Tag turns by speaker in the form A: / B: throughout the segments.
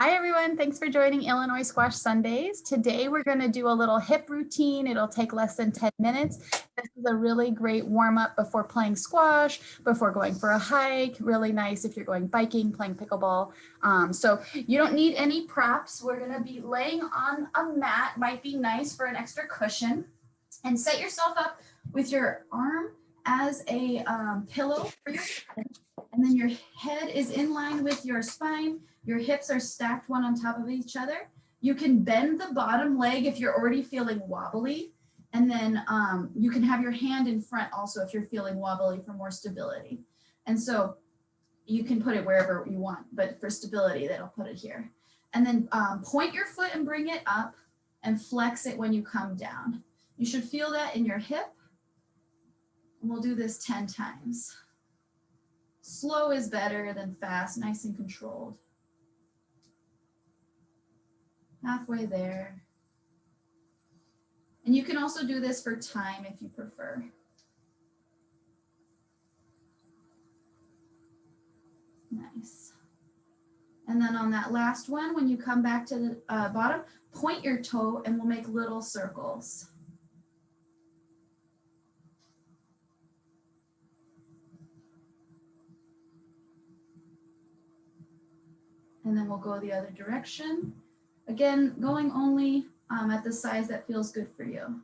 A: Hi everyone, thanks for joining Illinois Squash Sundays. Today we're going to do a little hip routine. It'll take less than 10 minutes. This is a really great warm up before playing squash, before going for a hike. Really nice if you're going biking, playing pickleball. So you don't need any props. We're going to be laying on a mat. Might be nice for an extra cushion. And set yourself up with your arm as a pillow for your head. And then your head is in line with your spine. Your hips are stacked one on top of each other. You can bend the bottom leg if you're already feeling wobbly. And then you can have your hand in front also if you're feeling wobbly for more stability. And so you can put it wherever you want, but for stability, that'll put it here. And then point your foot and bring it up and flex it when you come down. You should feel that in your hip. And we'll do this 10 times. Slow is better than fast, nice and controlled. Halfway there. And you can also do this for time if you prefer. Nice. And then on that last one, when you come back to the bottom, point your toe and we'll make little circles. And then we'll go the other direction. Again, going only at the size that feels good for you.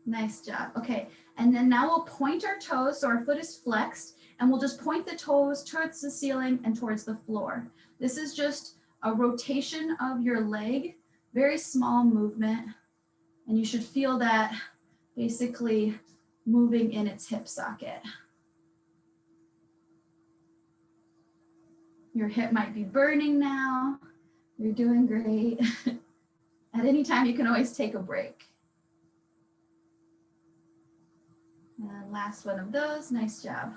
A: Nice job. Okay, and then now we'll point our toes so our foot is flexed, and we'll just point the toes towards the ceiling and towards the floor. This is just a rotation of your leg, very small movement, and you should feel that basically moving in its hip socket. Your hip might be burning now. You're doing great. At any time, you can always take a break. And last one of those, nice job.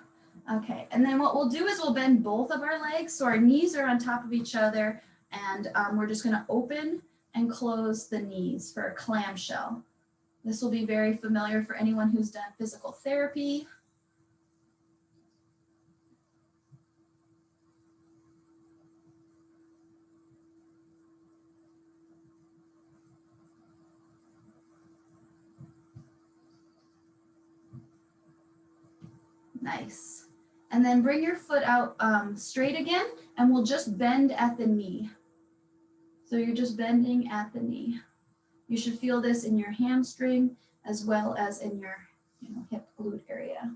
A: Okay, and then what we'll do is we'll bend both of our legs so our knees are on top of each other, and we're just gonna open and close the knees for a clamshell. This will be very familiar for anyone who's done physical therapy. Nice. And then bring your foot out straight again, and we'll just bend at the knee. So you're just bending at the knee. You should feel this in your hamstring as well as in your hip glute area.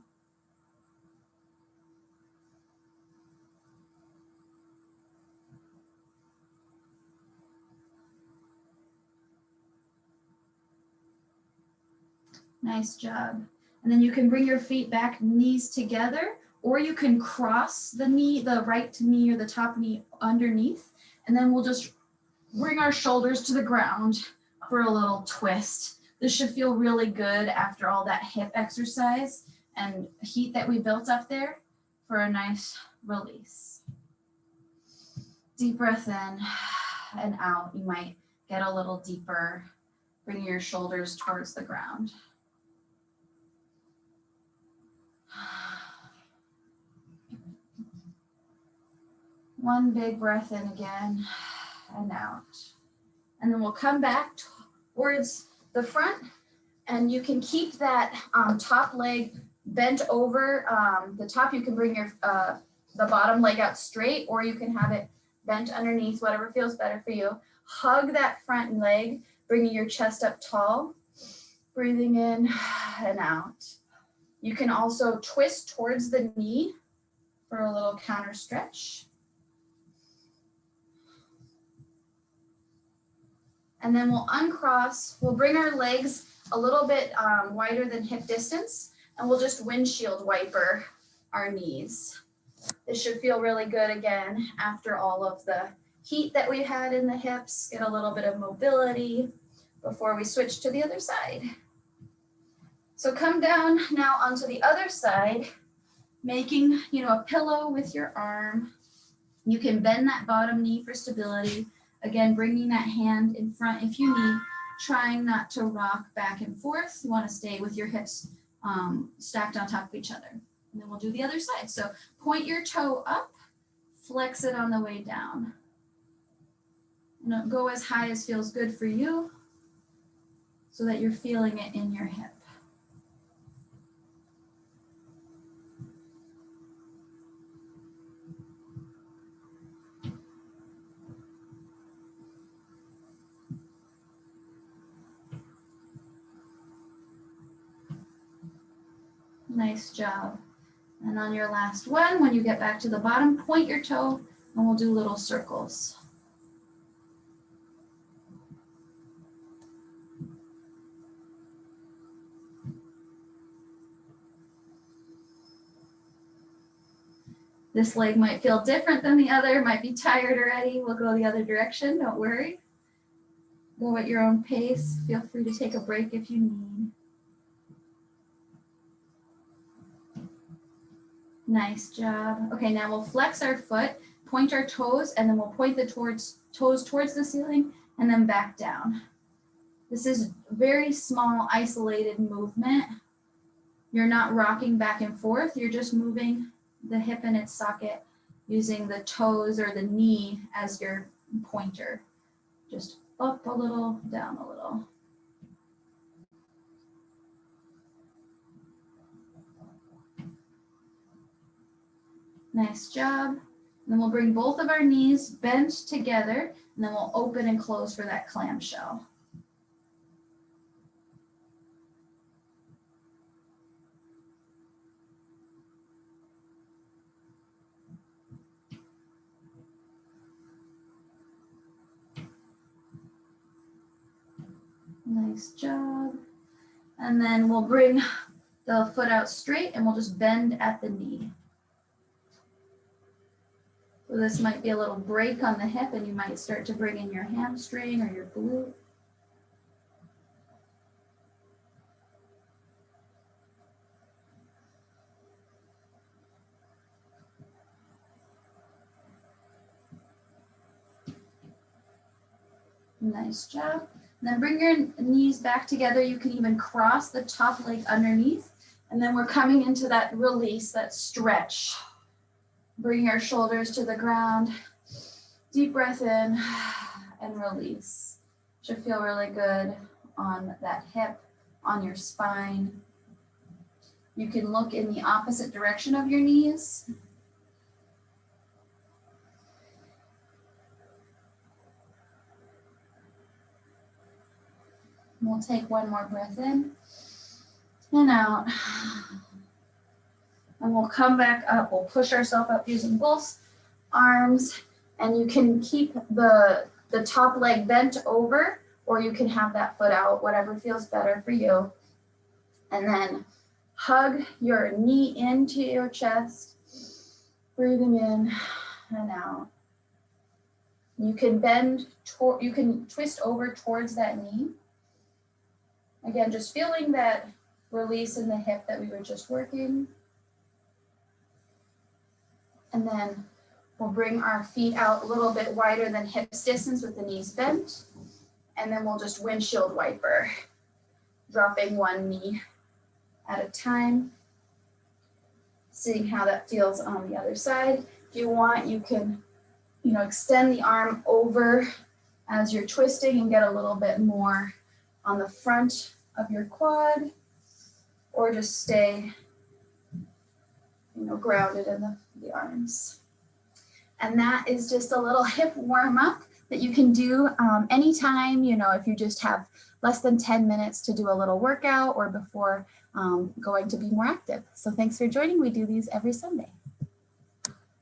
A: Nice job. And then you can bring your feet back, knees together, or you can cross the knee, the right knee or the top knee underneath. And then we'll just bring our shoulders to the ground for a little twist. This should feel really good after all that hip exercise and heat that we built up there for a nice release. Deep breath in and out. You might get a little deeper, bringing your shoulders towards the ground. One big breath in again and out. And then we'll come back towards the front, and you can keep that top leg bent over the top. You can bring your the bottom leg out straight, or you can have it bent underneath, whatever feels better for you. Hug that front leg, bringing your chest up tall, breathing in and out. You can also twist towards the knee for a little counter stretch. And then we'll uncross. We'll bring our legs a little bit wider than hip distance, and we'll just windshield wiper our knees. This should feel really good again after all of the heat that we had in the hips. Get a little bit of mobility before we switch to the other side. So come down now onto the other side, making a pillow with your arm. You can bend that bottom knee for stability. Again, bringing that hand in front if you need, trying not to rock back and forth. You want to stay with your hips
B: stacked on top of each other. And then we'll do the other side. So point your toe up, flex it on the way down. And go as high as feels good for you so that you're feeling it in your hip. Nice job. And on your last one, when you get back to the bottom, point your toe and we'll do little circles. This leg might feel different than the other, might be tired already. We'll go the other direction, don't worry. Go at your own pace. Feel free to take a break if you need. Nice job. Okay, now we'll flex our foot, point our toes, and then we'll point the toes towards the ceiling and then back down. This is very small, isolated movement. You're not rocking back and forth. You're just moving the hip in its socket using the toes or the knee as your pointer. Just up a little, down a little. Nice job. And then we'll bring both of our knees bent together, and then we'll open and close for that clamshell. Nice job. And then we'll bring the foot out straight and we'll just bend at the knee. So this might be a little break on the hip and you might start to bring in your hamstring or your glute. Nice job. And then bring your knees back together. You can even cross the top leg underneath. And then we're coming into that release, that stretch. Bring your shoulders to the ground. Deep breath in and release. Should feel really good on that hip, on your spine. You can look in the opposite direction of your knees. We'll take one more breath in and out. And we'll come back up. We'll push ourselves up using both arms. And you can keep the top leg bent over, or you can have that foot out, whatever feels better for you. And then hug your knee into your chest, breathing in and out. You can you can twist over towards that knee. Again, just feeling that release in the hip that we were just working. And then we'll bring our feet out a little bit wider than hips distance with the knees bent. And then we'll just windshield wiper, dropping one knee at a time. Seeing how that feels on the other side. If you want, you can, extend the arm over as you're twisting and get a little bit more on the front of your quad, or just stay, grounded in the arms. And that is just a little hip warm up that you can do anytime, if you just have less than 10 minutes to do a little workout or before going to be more active. So thanks for joining. We do these every Sunday.